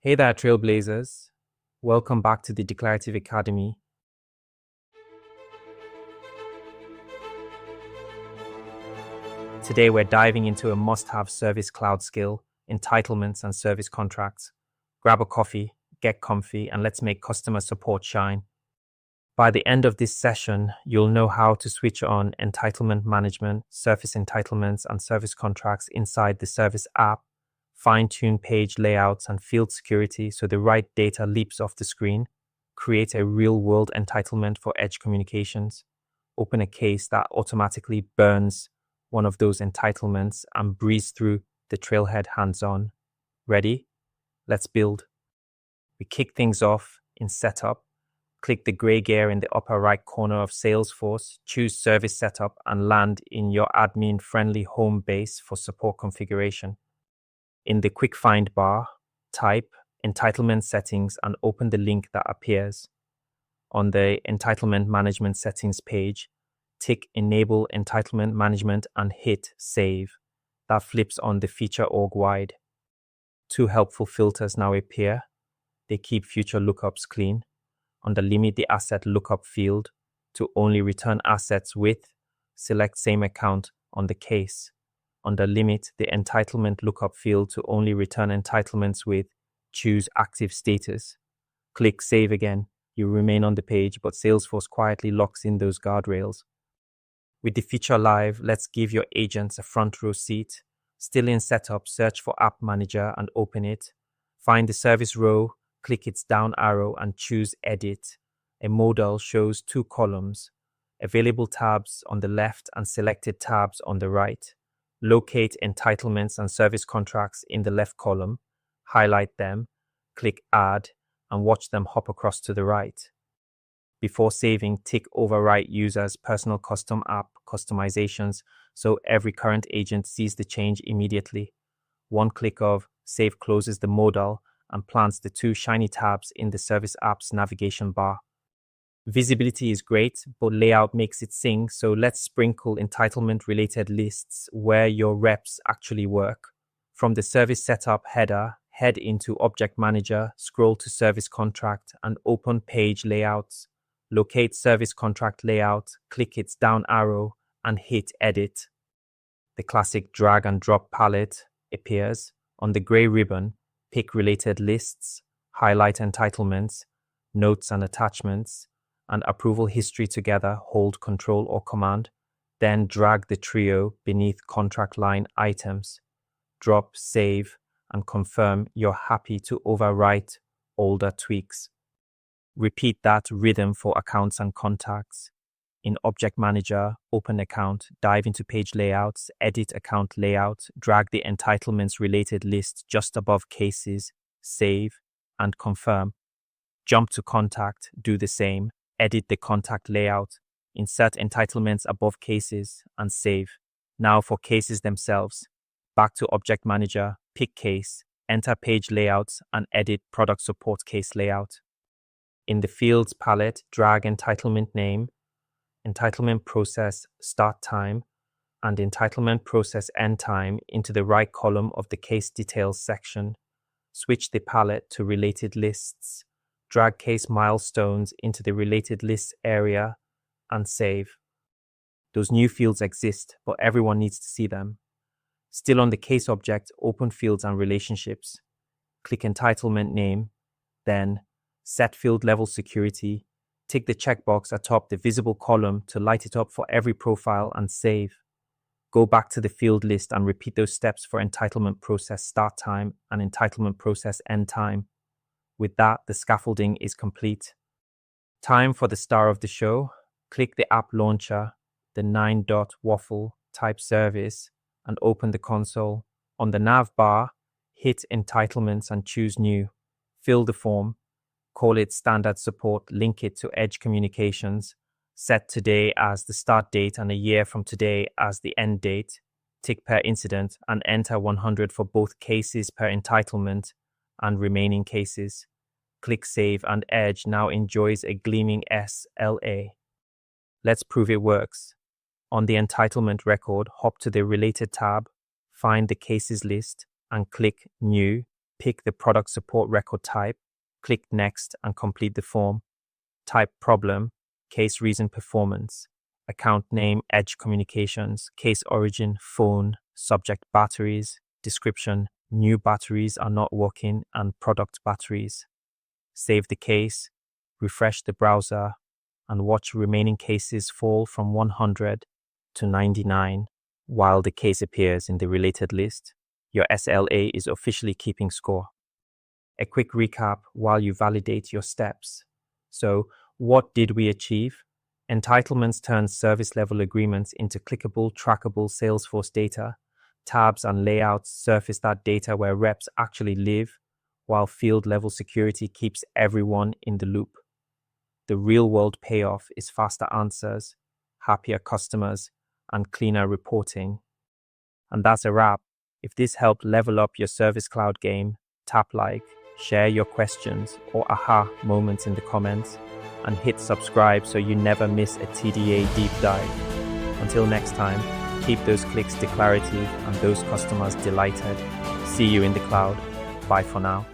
Hey there, Trailblazers. Welcome back to the Declarative Academy. Today, we're diving into a must-have Service Cloud skill, entitlements and service contracts. Grab a coffee, get comfy, and let's make customer support shine. By the end of this session, you'll know how to switch on entitlement management, service entitlements, and service contracts inside the Service app, fine-tune page layouts and field security so the right data leaps off the screen, create a real-world entitlement for edge communications, open a case that automatically burns one of those entitlements, and breeze through the Trailhead hands-on. Ready? Let's build. We kick things off in Setup. Click the gray gear in the upper right corner of Salesforce, choose Service Setup, and land in your admin-friendly home base for support configuration. In the quick find bar, type Entitlement Settings and open the link that appears. On the Entitlement Management Settings page, tick Enable Entitlement Management and hit Save. That flips on the feature org-wide. Two helpful filters now appear. They keep future lookups clean. Under Limit the Asset Lookup field to only return assets with, select Same Account on the case. Under Limit the Entitlement Lookup field to only return entitlements with, choose Active Status. Click Save again. You remain on the page, but Salesforce quietly locks in those guardrails. With the feature live, let's give your agents a front row seat. Still in Setup, search for App Manager and open it. Find the service row, click its down arrow and choose Edit. A modal shows two columns, available tabs on the left and selected tabs on the right. Locate entitlements and service contracts in the left column, highlight them, click Add, and watch them hop across to the right. Before saving, tick Overwrite Users Personal Custom App Customizations so every current agent sees the change immediately. One click of Save closes the modal and plants the two shiny tabs in the Service app's navigation bar. Visibility is great, but layout makes it sing, so let's sprinkle entitlement-related lists where your reps actually work. From the Service Setup header, head into Object Manager, scroll to Service Contract, and open Page Layouts. Locate Service Contract Layout, click its down arrow, and hit Edit. The classic drag and drop palette appears. On the gray ribbon, pick related lists, highlight entitlements, notes and attachments, and approval history together, hold Control or Command, then drag the trio beneath contract line items. Drop, save, and confirm you're happy to overwrite older tweaks. Repeat that rhythm for accounts and contacts. In Object Manager, open account, dive into page layouts, edit account layout, drag the entitlements related list just above cases, save, and confirm. Jump to contact, do the same, edit the contact layout, insert entitlements above cases, and save. Now for cases themselves. Back to Object Manager, pick case, enter page layouts, and edit product support case layout. In the Fields palette, drag entitlement name, entitlement process start time, and entitlement process end time into the right column of the case details section. Switch the palette to related lists. Drag case milestones into the related lists area and save. Those new fields exist, but everyone needs to see them. Still on the case object, open fields and relationships. Click entitlement name, then set field level security. Tick the checkbox atop the visible column to light it up for every profile and save. Go back to the field list and repeat those steps for entitlement process start time and entitlement process end time. With that, the scaffolding is complete. Time for the star of the show. Click the app launcher, the 9-dot waffle type service, and open the console. On the nav bar, hit entitlements and choose new. Fill the form. Call it standard support, link it to edge communications, set today as the start date and a year from today as the end date, tick per incident, and enter 100 for both cases per entitlement and remaining cases. Click Save and Edge now enjoys a gleaming SLA. Let's prove it works. On the entitlement record, hop to the Related tab, find the cases list, and click New Pick the product support record type, click Next and complete the form. Type problem, case reason performance, account name Edge Communications, case origin phone, subject batteries, description new batteries are not working and product batteries. Save the case, refresh the browser, and watch remaining cases fall from 100 to 99 while the case appears in the related list. Your SLA is officially keeping score. A quick recap while you validate your steps. So, what did we achieve? Entitlements turns service level agreements into clickable, trackable Salesforce data. Tabs and layouts surface that data where reps actually live, while field level security keeps everyone in the loop. The real world payoff is faster answers, happier customers, and cleaner reporting. And that's a wrap. If this helped level up your Service Cloud game, tap like, share your questions or aha moments in the comments, and hit subscribe so you never miss a TDA deep dive. Until next time, keep those clicks declarative and those customers delighted. See you in the cloud. Bye for now.